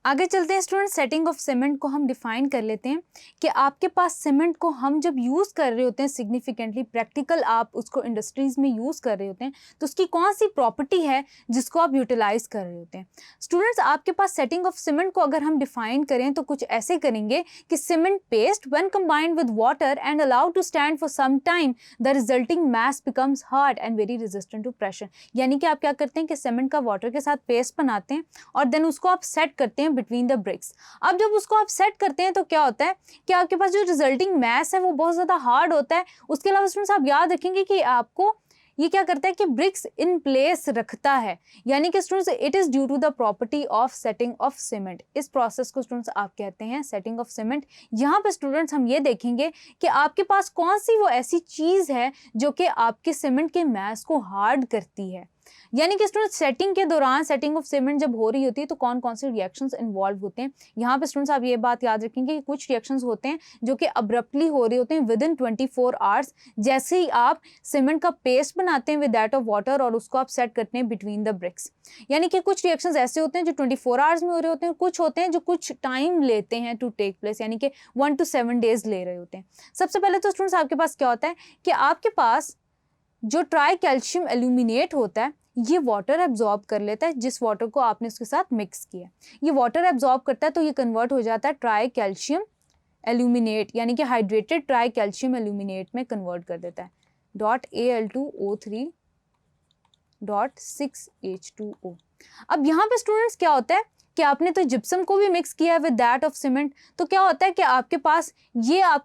आगे चलते हैं स्टूडेंट, सेटिंग ऑफ सीमेंट को हम डिफाइन कर लेते हैं कि आपके पास सीमेंट को हम जब यूज़ कर रहे होते हैं सिग्निफिकेंटली प्रैक्टिकल, आप उसको इंडस्ट्रीज़ में यूज़ कर रहे होते हैं तो उसकी कौन सी प्रॉपर्टी है जिसको आप यूटिलाइज कर रहे होते हैं। स्टूडेंट्स, आपके पास सेटिंग ऑफ सीमेंट को अगर हम डिफाइन करें तो कुछ ऐसे करेंगे कि cement paste when combined with water and allowed to stand for some time the resulting mass becomes hard and very resistant to pressure. यानी कि आप क्या करते हैं कि सीमेंट का वाटर के साथ पेस्ट बनाते हैं और देन उसको आप सेट करते हैं बिटवीन द ब्रिक्स। अब जब उसको आप सेट करते हैं तो क्या होता है कि आपके पास जो रिजल्टिंग मैस है वो बहुत ज़्यादा हार्ड होता है। उसके अलावा स्टूडेंट्स आप याद रखेंगे कि आपको ये क्या करता है कि ब्रिक्स इन प्लेस रखता है, यानी कि students it is due to the property of setting of cement. इस प्रोसेस को स्टूडेंट्स आप कहते हैं सेटिंग ऑफ सीमेंट। यहाँ पे स्टूडेंट्स हम ये देखेंगे कि आपके पास कौन सी वो ऐसी चीज़ है जो कि आपके सीमेंट के मैस को हार्ड करती है। यानी कि स्टूडेंट सेटिंग के दौरान, सेटिंग ऑफ सीमेंट जब हो रही होती है तो कौन कौन से रिएक्शंस इन्वॉल्व होते हैं। यहाँ पे स्टूडेंट्स आप ये बात याद रखेंगे कि कुछ रिएक्शंस होते हैं जो कि अब्रप्टली हो रहे होते हैं विद इन 24 आवर्स। जैसे ही आप सीमेंट का पेस्ट बनाते हैं विद दैट ऑफ वाटर और उसको आप सेट करते हैं बिटवीन द ब्रिक्स। यानी कि कुछ रिएक्शंस ऐसे होते हैं जो 24 आवर्स में हो रहे होते हैं, कुछ होते हैं जो कुछ टाइम लेते हैं टू टेक प्लेस, यानी कि 1 to 7 days ले रहे होते हैं। सबसे पहले तो स्टूडेंट्स आपके पास क्या होता है कि आपके पास जो ट्राई कैल्शियम एल्यूमिनेट होता है ये वाटर एब्जॉर्ब कर लेता है, जिस वाटर को आपने उसके साथ मिक्स किया ये वाटर एब्जॉर्ब करता है तो ये कन्वर्ट हो जाता है ट्राई कैल्शियम एल्यूमिनेट, यानी कि हाइड्रेटेड ट्राई कैल्शियम एल्यूमिनेट में कन्वर्ट कर देता है .Al2O3.6H2O। अब यहाँ पे स्टूडेंट्स क्या होता है कि आपने तो जिप्सम को भी मिक्स किया है विद दैट ऑफ सीमेंट, तो क्या होता है कि आपके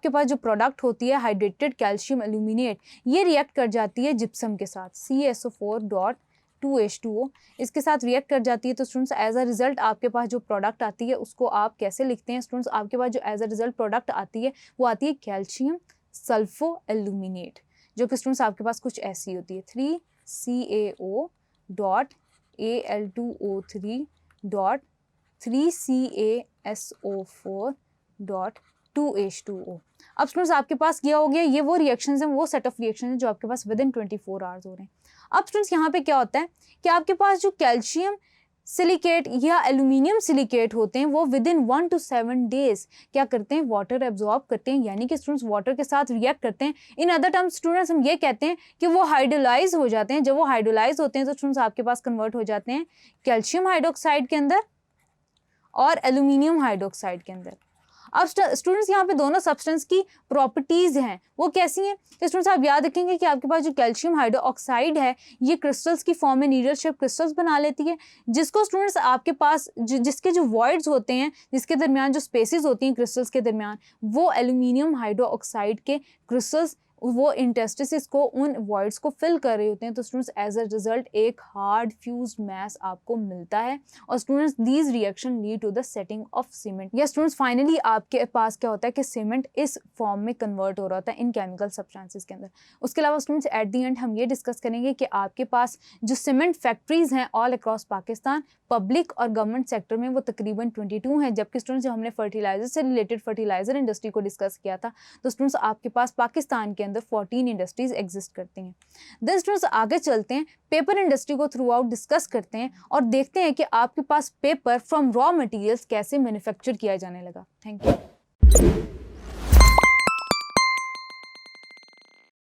पास जो प्रोडक्ट होती है हाइड्रेटेड कैल्शियम एल्यूमिनेट, ये रिएक्ट कर जाती है जिप्सम के साथ CaSO4.2H2O इसके साथ रिएक्ट कर जाती है। तो स्टूडेंट्स एज अ रिजल्ट आपके पास जो प्रोडक्ट आती है उसको आप कैसे लिखते हैं। स्टूडेंट्स आपके पास जो एज अ रिजल्ट प्रोडक्ट आती है वो आती है कैल्शियम सल्फो एल्यूमिनेट, जो कि स्टूडेंट्स आपके पास कुछ ऐसी होती है 3CaO.Al2O3.3CaSO4.2H2O। अब स्टूडेंट्स आपके पास ये हो गया, ये वो रिएक्शंस हैं, वो सेट ऑफ रिएक्शन है जो आपके पास विद इन 24 आवर्स हो रहे हैं। अब स्टूडेंट्स यहाँ पे क्या होता है कि आपके पास जो कैल्शियम सिलिकेट या एल्यूमिनियम सिलिकेट होते हैं वो विद इन 1 to 7 days क्या करते हैं, वाटर एब्जॉर्ब करते हैं, यानी कि स्टूडेंट्स वाटर के साथ रिएक्ट करते हैं। इन अदर टर्म्स स्टूडेंट्स हम ये कहते हैं कि वो हाइड्रोलाइज हो जाते हैं। जब वो हाइड्रोलाइज होते हैं तो स्टूडेंट्स आपके पास कन्वर्ट हो जाते हैं कैल्शियम हाइड्रोक्साइड के अंदर और एल्यूमिनियम हाइड्रोक्साइड के अंदर। अब स्टूडेंट्स यहाँ पे दोनों सब्सटेंस की प्रॉपर्टीज हैं वो कैसी हैं। तो स्टूडेंट्स आप याद रखेंगे कि आपके पास जो कैल्शियम हाइड्रोक्साइड है ये क्रिस्टल्स की फॉर्म में नीडल शेप क्रिस्टल्स बना लेती है, जिसको स्टूडेंट्स आपके पास जिसके जो वॉइड्स होते हैं, जिसके दरमियान जो स्पेसेस होती हैं क्रिस्टल्स के दरमियान, वो एल्यूमिनियम हाइड्रोक्साइड के क्रिस्टल्स वो इंटेस्टिस को उन वॉइड्स को फिल कर रहे होते हैं। तो स्टूडेंट्स एज अ रिजल्ट एक हार्ड फ्यूज्ड मैस आपको मिलता है और students these reaction lead to the setting of cement. या स्टूडेंट्स फाइनली आपके पास क्या होता है कि सीमेंट इस फॉर्म में कन्वर्ट हो रहा होता है इन केमिकल सब्सटेंसेस के अंदर। उसके अलावा स्टूडेंट्स एट द एंड हम ये डिस्कस करेंगे कि आपके पास जो सीमेंट फैक्ट्रीज हैं ऑल अक्रॉस पाकिस्तान, पब्लिक और गवर्नमेंट सेक्टर में वो तकरीबन 22 हैं। जबकि स्टूडेंट्स जब हमने फर्टिलाइजर से रिलेटेड फर्टिलाइजर इंडस्ट्री को डिस्कस किया था तो स्टूडेंट्स आपके पास पाकिस्तान के अंदर 14 इंडस्ट्रीज एग्जिस्ट करती हैं। देन स्टूडेंट्स आगे चलते हैं, पेपर इंडस्ट्री को थ्रू आउट डिस्कस करते हैं और देखते हैं कि आपके पास पेपर फ्रॉम रॉ मटेरियल्स कैसे मैन्युफैक्चर किया जाने लगा। Thank you.